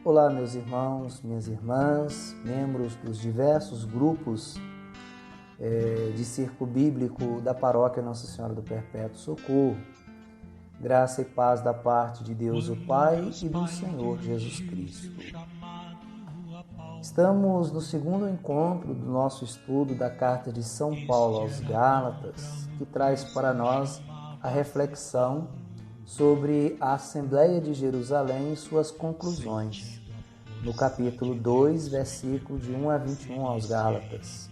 Olá, meus irmãos, minhas irmãs, membros dos diversos grupos de Círculo Bíblico da Paróquia Nossa Senhora do Perpétuo Socorro. Graça e paz da parte de Deus o Pai e do Senhor Jesus Cristo. Estamos no segundo encontro do nosso estudo da Carta de São Paulo aos Gálatas, que traz para nós a reflexão sobre a Assembleia de Jerusalém e suas conclusões, no capítulo 2, versículo de 1 a 21 aos Gálatas,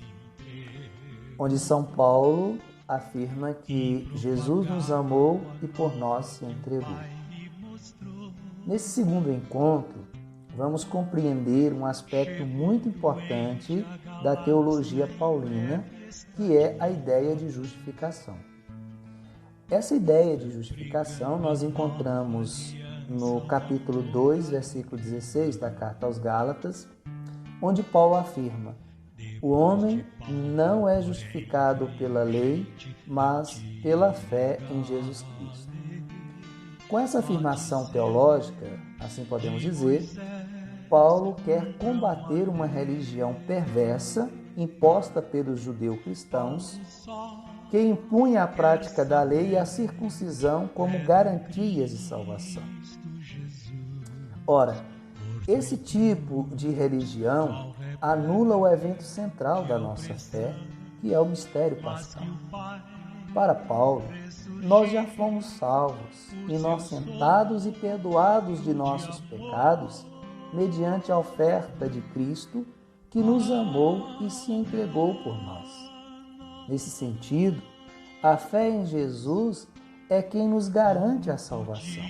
onde São Paulo afirma que Jesus nos amou e por nós se entregou. Nesse segundo encontro, vamos compreender um aspecto muito importante da teologia paulina, que é a ideia de justificação. Essa ideia de justificação nós encontramos no capítulo 2, versículo 16 da Carta aos Gálatas, onde Paulo afirma: o homem não é justificado pela lei, mas pela fé em Jesus Cristo. Com essa afirmação teológica, assim podemos dizer, Paulo quer combater uma religião perversa imposta pelos judeu-cristãos, que impunha a prática da lei e a circuncisão como garantias de salvação. Ora, esse tipo de religião anula o evento central da nossa fé, que é o mistério pascal. Para Paulo, nós já fomos salvos, inocentados e perdoados de nossos pecados, mediante a oferta de Cristo, que nos amou e se entregou por nós. Nesse sentido, a fé em Jesus é quem nos garante a salvação.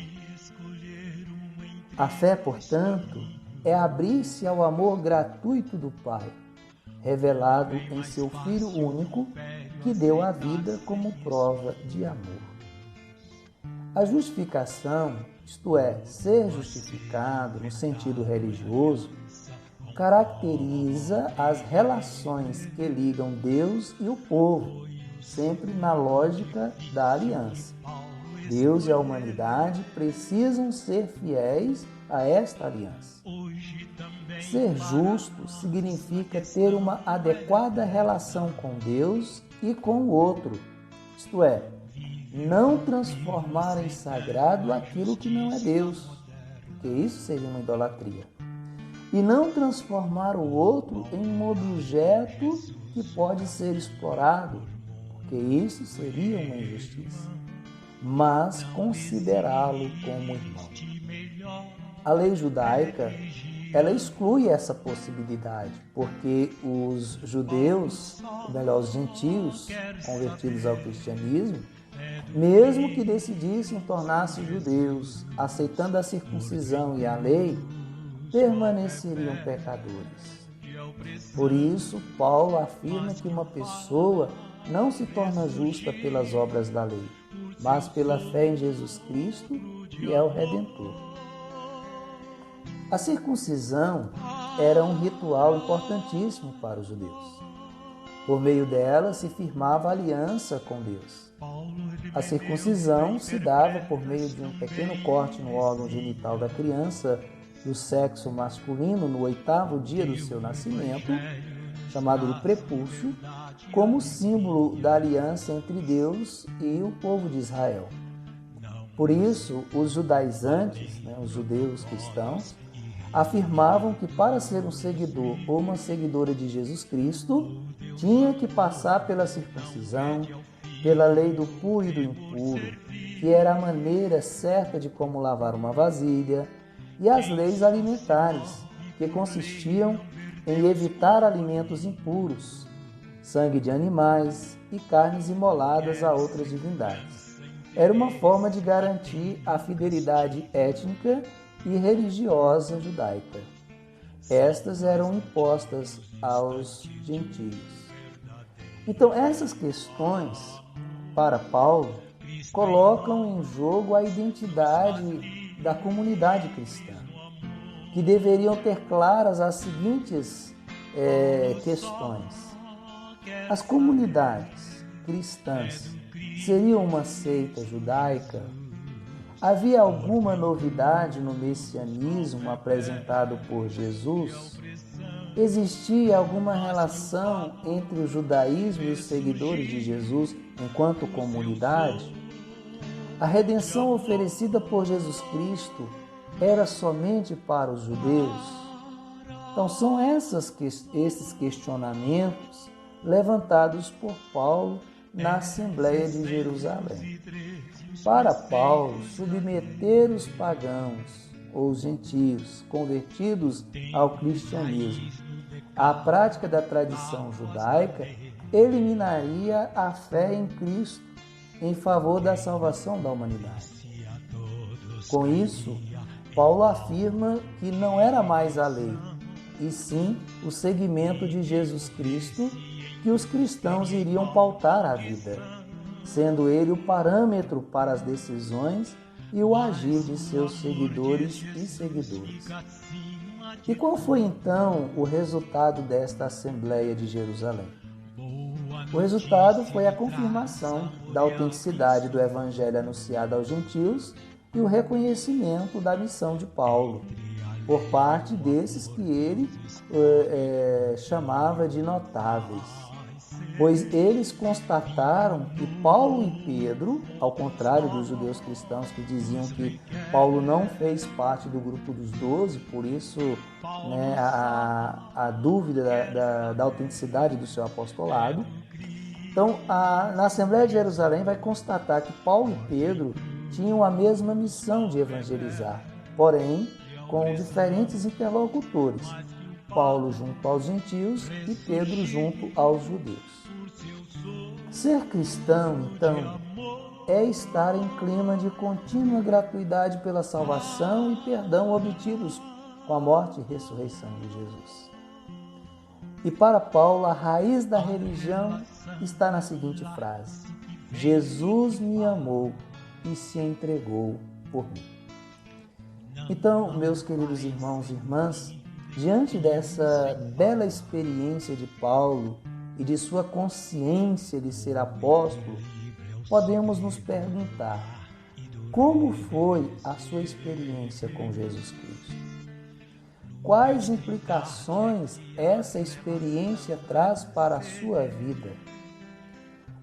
A fé, portanto, é abrir-se ao amor gratuito do Pai, revelado em seu Filho único, que deu a vida como prova de amor. A justificação, isto é, ser justificado no sentido religioso, caracteriza as relações que ligam Deus e o povo, sempre na lógica da aliança. Deus e a humanidade precisam ser fiéis a esta aliança. Ser justo significa ter uma adequada relação com Deus e com o outro, isto é, não transformar em sagrado aquilo que não é Deus, porque isso seria uma idolatria. E não transformar o outro em um objeto que pode ser explorado, porque isso seria uma injustiça, mas considerá-lo como irmão. A lei judaica, ela exclui essa possibilidade, porque os judeus, ou melhor, os gentios convertidos ao cristianismo, mesmo que decidissem tornar-se judeus, aceitando a circuncisão e a lei, permaneceriam pecadores. Por isso, Paulo afirma que uma pessoa não se torna justa pelas obras da lei, mas pela fé em Jesus Cristo, que é o Redentor. A circuncisão era um ritual importantíssimo para os judeus. Por meio dela se firmava aliança com Deus. A circuncisão se dava por meio de um pequeno corte no órgão genital da criança do sexo masculino no 8º dia do seu nascimento, chamado de prepúcio, como símbolo da aliança entre Deus e o povo de Israel. Por isso, os judaizantes, os judeus cristãos, afirmavam que para ser um seguidor ou uma seguidora de Jesus Cristo, tinha que passar pela circuncisão, pela lei do puro e do impuro, que era a maneira certa de como lavar uma vasilha, e as leis alimentares, que consistiam em evitar alimentos impuros, sangue de animais e carnes imoladas a outras divindades. Era uma forma de garantir a fidelidade étnica e religiosa judaica. Estas eram impostas aos gentios. Então, essas questões, para Paulo, colocam em jogo a identidade da comunidade cristã, que deveriam ter claras as seguintes questões. As comunidades cristãs seriam uma seita judaica? Havia alguma novidade no messianismo apresentado por Jesus? Existia alguma relação entre o judaísmo e os seguidores de Jesus enquanto comunidade? A redenção oferecida por Jesus Cristo era somente para os judeus? Então são esses questionamentos levantados por Paulo na Assembleia de Jerusalém. Para Paulo, submeter os pagãos ou os gentios convertidos ao cristianismo à prática da tradição judaica eliminaria a fé em Cristo em favor da salvação da humanidade. Com isso, Paulo afirma que não era mais a lei, e sim o seguimento de Jesus Cristo que os cristãos iriam pautar a vida, sendo ele o parâmetro para as decisões e o agir de seus seguidores e seguidoras. E qual foi então o resultado desta Assembleia de Jerusalém? O resultado foi a confirmação da autenticidade do Evangelho anunciado aos gentios e o reconhecimento da missão de Paulo, por parte desses que ele chamava de notáveis. Pois eles constataram que Paulo e Pedro, ao contrário dos judeus cristãos que diziam que Paulo não fez parte do grupo dos 12, por isso a dúvida da autenticidade do seu apostolado. Então, na Assembleia de Jerusalém vai constatar que Paulo e Pedro tinham a mesma missão de evangelizar, porém com diferentes interlocutores, Paulo junto aos gentios e Pedro junto aos judeus. Ser cristão, então, é estar em clima de contínua gratuidade pela salvação e perdão obtidos com a morte e ressurreição de Jesus. E para Paulo, a raiz da religião está na seguinte frase: Jesus me amou e se entregou por mim. Então, meus queridos irmãos e irmãs, diante dessa bela experiência de Paulo e de sua consciência de ser apóstolo, podemos nos perguntar: como foi a sua experiência com Jesus Cristo? Quais implicações essa experiência traz para a sua vida?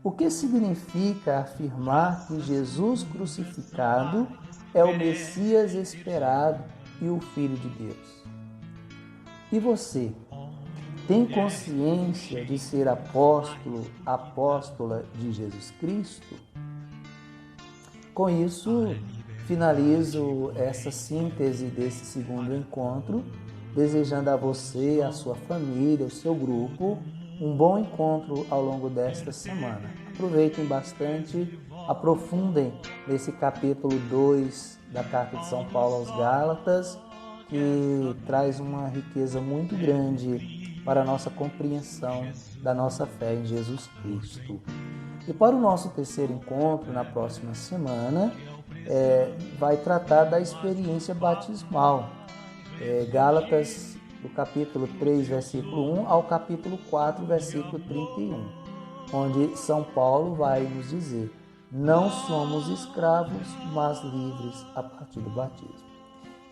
O que significa afirmar que Jesus crucificado é o Messias esperado e o Filho de Deus? E você, tem consciência de ser apóstolo, apóstola de Jesus Cristo? Com isso, finalizo essa síntese desse segundo encontro, desejando a você, a sua família, o seu grupo, um bom encontro ao longo desta semana. Aproveitem bastante, aprofundem nesse capítulo 2 da Carta de São Paulo aos Gálatas, que traz uma riqueza muito grande para a nossa compreensão da nossa fé em Jesus Cristo. E para o nosso terceiro encontro, na próxima semana, vai tratar da experiência batismal. Gálatas, do capítulo 3, versículo 1 ao capítulo 4, versículo 31, onde São Paulo vai nos dizer: não somos escravos, mas livres a partir do batismo.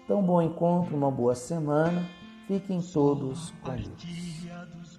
Então, bom encontro, uma boa semana. Fiquem todos com Deus.